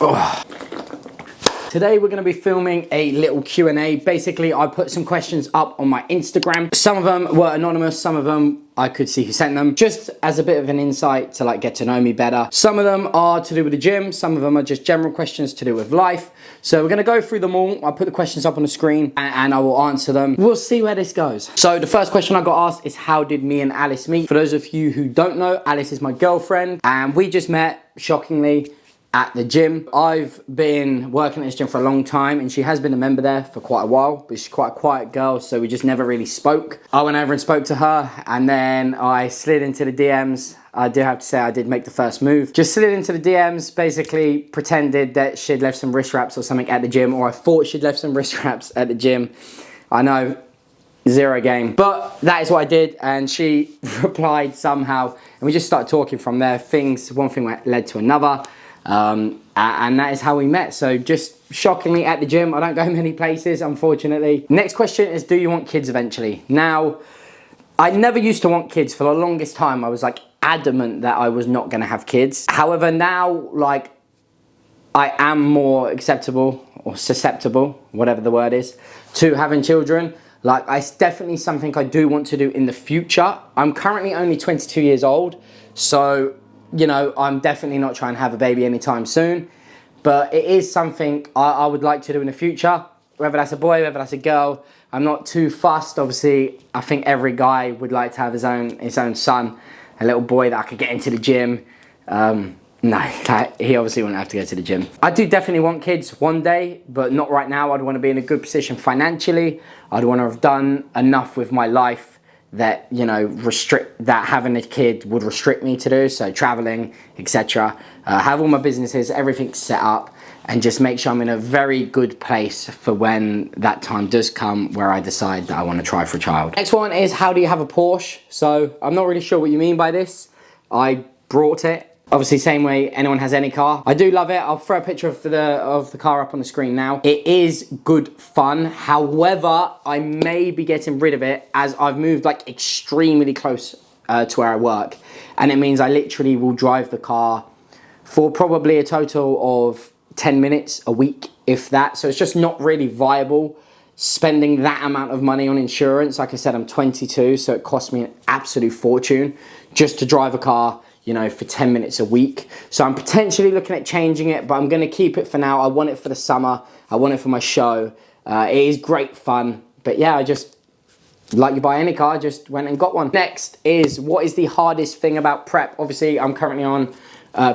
Oh. Today we're going to be filming a little Q&A. Basically, I put some questions up on my Instagram. Some of them were anonymous, some of them I could see who sent them, just as a bit of an insight to like get to know me better. Some of them are to do with the gym, some of them are just general questions to do with life. So we're going to go through them all. I'll put the questions up on the screen and I will answer them. We'll see where this goes. So the first question I got asked is, how did me and Alice meet? For those of you who don't know, Alice is my girlfriend and we just met, shockingly, at the gym. I've been working at this gym for a long time and she has been a member there for quite a while, but she's quite a quiet girl, so we just never really spoke. I went over and spoke to her and then I slid into the DMs. I do have to say I did make the first move. Just slid into the DMs, basically pretended that she'd left some wrist wraps or something at the gym, or I thought she'd left some wrist wraps at the gym. I know, zero game. But that is what I did and she replied somehow and we just started talking from there. One thing led to another. And that is how we met. So just shockingly at the gym. I don't go many places, unfortunately. Next question is, do you want kids eventually? Now, I never used to want kids. For the longest time I was like adamant that I was not going to have kids. However, now like I am more acceptable or susceptible, whatever the word is, to having children. Like, it's definitely something I do want to do in the future. I'm currently only 22 years old, so you know, I'm definitely not trying to have a baby anytime soon, but it is something I would like to do in the future, whether that's a boy, whether that's a girl. I'm not too fussed. Obviously, I think every guy would like to have his own son, a little boy that I could get into the gym. No, he obviously wouldn't have to go to the gym. I do definitely want kids one day, but not right now. I'd want to be in a good position financially. I'd want to have done enough with my life that, you know, that having a kid would restrict me to do, so traveling, etc. Have all my businesses, everything set up, and just make sure I'm in a very good place for when that time does come where I decide that I want to try for a child. Next one is, how do you have a Porsche? So I'm not really sure what you mean by this. I brought it. Obviously, same way anyone has any car. I do love it. I'll throw a picture of the car up on the screen now. It is good fun. However, I may be getting rid of it as I've moved like extremely close to where I work. And it means I literally will drive the car for probably a total of 10 minutes a week, if that. So it's just not really viable spending that amount of money on insurance. Like I said, I'm 22, so it costs me an absolute fortune just to drive a car, you know, for 10 minutes a week. So I'm potentially looking at changing it, but I'm going to keep it for now. I want it for the summer. I want it for my show. It is great fun. But yeah, I just, like you buy any car, just went and got one. Next is, what is the hardest thing about prep? Obviously, I'm currently on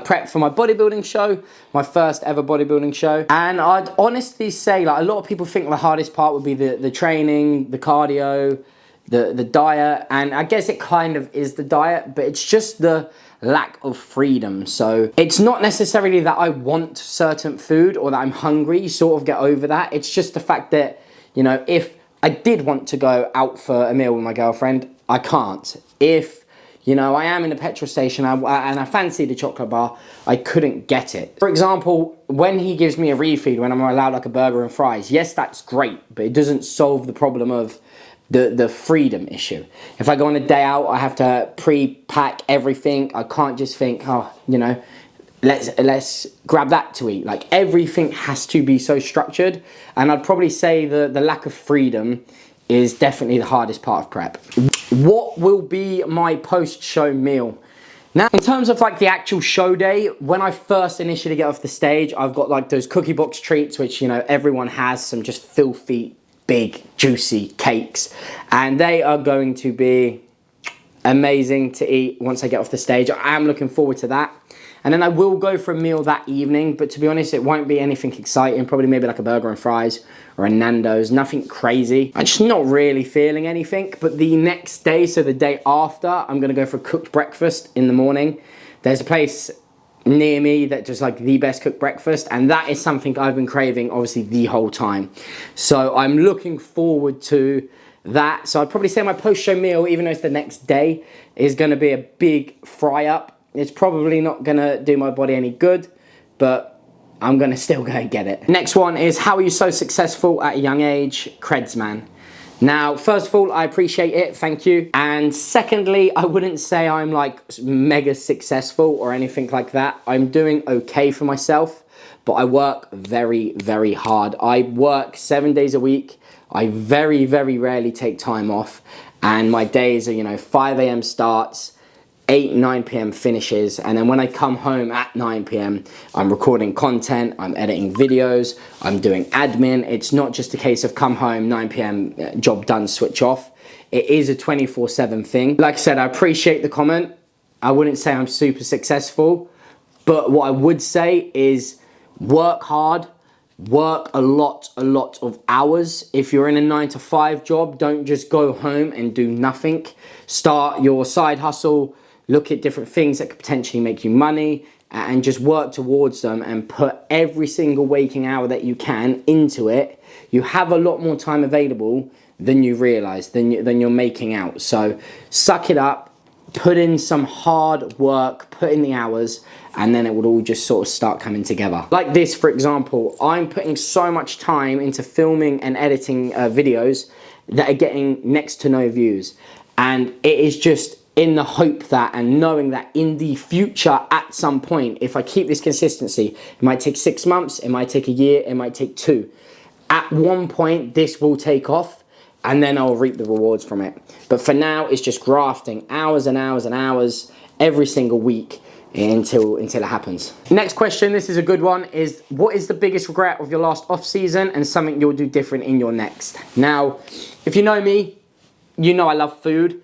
prep for my bodybuilding show, my first ever bodybuilding show. And I'd honestly say, like, a lot of people think the hardest part would be the training, the cardio, the diet. And I guess it kind of is the diet, but it's just the lack of freedom. So it's not necessarily that I want certain food or that I'm hungry. You sort of get over that. It's just the fact that, you know, if I did want to go out for a meal with my girlfriend, I can't. If, you know, I am in a petrol station and I fancy the chocolate bar, I couldn't get it. For example, when he gives me a refeed, when I'm allowed like a burger and fries, yes, that's great, but it doesn't solve the problem of the freedom issue. If I go on a day out, I have to pre-pack everything. I can't just think, oh, you know, let's grab that to eat. Like, everything has to be so structured. And I'd probably say the lack of freedom is definitely the hardest part of prep. What will be my post-show meal? Now, in terms of like the actual show day, when I first initially get off the stage, I've got like those cookie box treats, which, you know, everyone has, some just filthy big juicy cakes, and they are going to be amazing to eat once I get off the stage. I am looking forward to that. And then I will go for a meal that evening, but to be honest, it won't be anything exciting. Probably maybe like a burger and fries or a Nando's, nothing crazy. I'm just not really feeling anything. But the next day, so the day after, I'm gonna go for a cooked breakfast in the morning. There's a place near me that does like the best cooked breakfast, and that is something I've been craving obviously the whole time. So I'm looking forward to that. So I'd probably say my post-show meal, even though it's the next day, is gonna be a big fry up. It's probably not gonna do my body any good, but I'm gonna still go and get it. Next one is, how are you so successful at a young age? Creds, man. Now, first of all, I appreciate it, thank you. And secondly, I wouldn't say I'm like mega successful or anything like that. I'm doing okay for myself. but I work very, very hard. I work 7 days a week. I very, very rarely take time off. And my days are, you know, 5 a.m. starts, 9 p.m. finishes, and then when I come home at 9 p.m. I'm recording content, I'm editing videos, I'm doing admin. It's not just a case of come home, 9 p.m. job done, switch off. It is a 24/7 thing. Like I said, I appreciate the comment. I wouldn't say I'm super successful, but what I would say is work hard, work a lot of hours. If you're in a 9-to-5 job, don't just go home and do nothing. Start your side hustle, look at different things that could potentially make you money, and just work towards them and put every single waking hour that you can into it. You have a lot more time available than you realize, than you're making out. So suck it up, put in some hard work, put in the hours, and then it would all just sort of start coming together. Like this, for example, I'm putting so much time into filming and editing videos that are getting next to no views. And it is just in the hope that, and knowing that in the future, at some point, if I keep this consistency, it might take 6 months, it might take a year, it might take 2. At one point, this will take off, and then I'll reap the rewards from it. But for now, it's just grafting hours and hours and hours every single week until it happens. Next question, this is a good one, is what is the biggest regret of your last off season and something you'll do different in your next? Now, if you know me, you know I love food.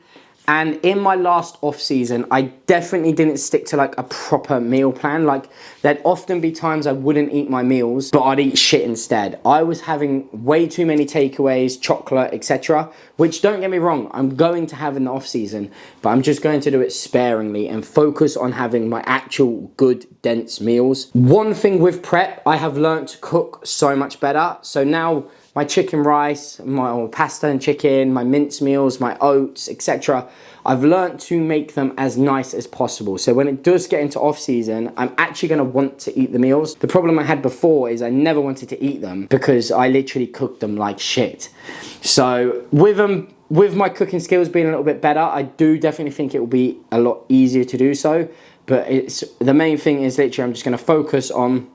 And in my last off season, I definitely didn't stick to like a proper meal plan. Like there'd often be times I wouldn't eat my meals, but I'd eat shit instead. I was having way too many takeaways, chocolate, etc. Which, don't get me wrong, I'm going to have in the off season, but I'm just going to do it sparingly and focus on having my actual good, dense meals. One thing with prep, I have learned to cook so much better. So now my chicken rice, my pasta and chicken, my mince meals, my oats, etc. I've learned to make them as nice as possible. So when it does get into off season, I'm actually going to want to eat the meals. The problem I had before is I never wanted to eat them because I literally cooked them like shit. So with my cooking skills being a little bit better, I do definitely think it will be a lot easier to do so. But the main thing is literally I'm just going to focus on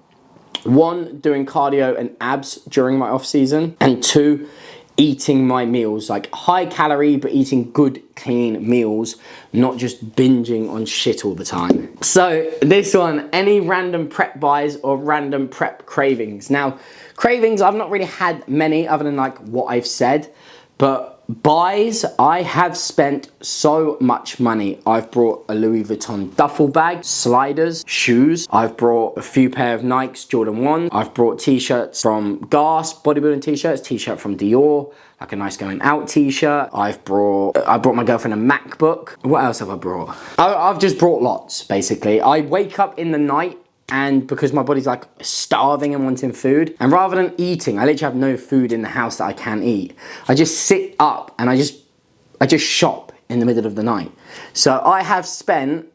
1, doing cardio and abs during my off season, and 2, eating my meals, like high calorie, but eating good, clean meals, not just binging on shit all the time. So this one, any random prep buys or random prep cravings? Now, cravings, I've not really had many other than like what I've said, but buys, I have spent so much money. I've brought a Louis Vuitton duffel bag, sliders, shoes. I've brought a few pair of Nikes Jordan 1. I've brought t-shirts from Gas, bodybuilding t-shirts, t-shirt from Dior, like a nice going out t-shirt. I brought my girlfriend a MacBook. What else have I brought? I've just brought lots, basically. I wake up in the night, and because my body's like starving and wanting food, and rather than eating, I literally have no food in the house that I can eat. I just sit up and I just shop in the middle of the night. So I have spent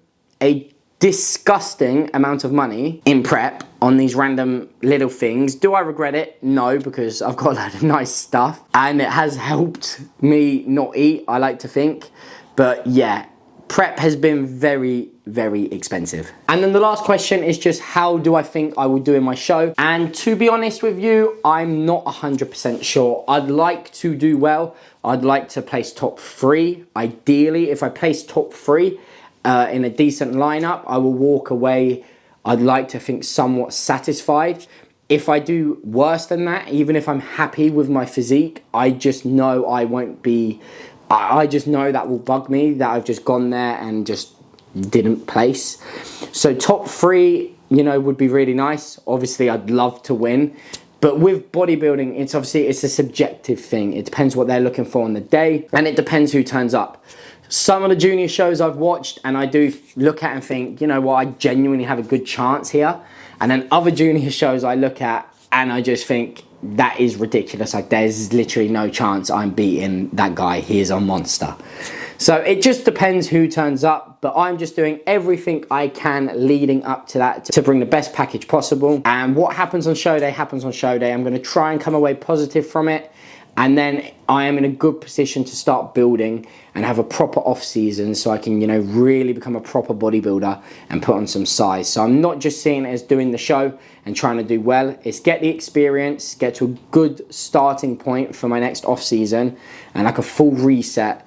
a disgusting amount of money in prep on these random little things. Do I regret it? No, because I've got a lot of nice stuff and it has helped me not eat, I like to think. But yeah, prep has been very, very expensive. And then the last question is just how do I think I will do in my show? And to be honest with you, I'm not 100% sure. I'd like to do well. I'd like to place top 3. Ideally, if I place top 3 in a decent lineup, I will walk away, I'd like to think, somewhat satisfied. If I do worse than that, even if I'm happy with my physique, I just know I won't be, I just know that will bug me, that I've just gone there and just didn't place. So top 3, you know, would be really nice. Obviously, I'd love to win. But with bodybuilding, it's a subjective thing. It depends what they're looking for on the day, and it depends who turns up. Some of the junior shows I've watched, and I do look at and think, you know what, I genuinely have a good chance here. And then other junior shows I look at, and I just think, that is ridiculous. Like, there's literally no chance I'm beating that guy. He is a monster. So it just depends who turns up, but I'm just doing everything I can leading up to that to bring the best package possible. And what happens on show day happens on show day. I'm going to try and come away positive from it, and then I am in a good position to start building and have a proper off season so I can, you know, really become a proper bodybuilder and put on some size. So I'm not just seeing it as doing the show and trying to do well. It's get the experience, get to a good starting point for my next off season and like a full reset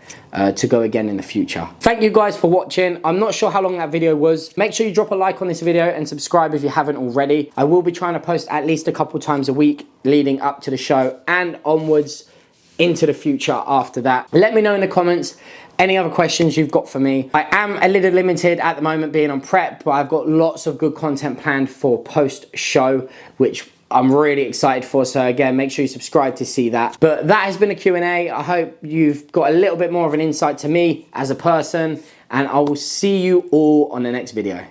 to go again in the future. Thank you guys for watching. I'm not sure how long that video was. Make sure you drop a like on this video and subscribe if you haven't already. I will be trying to post at least a couple times a week leading up to the show and onwards into the future after that. Let me know in the comments any other questions you've got for me. I am a little limited at the moment being on prep, but I've got lots of good content planned for post-show, which I'm really excited for. So again, make sure you subscribe to see that. But that has been a Q&A. I hope you've got a little bit more of an insight to me as a person, and I will see you all on the next video.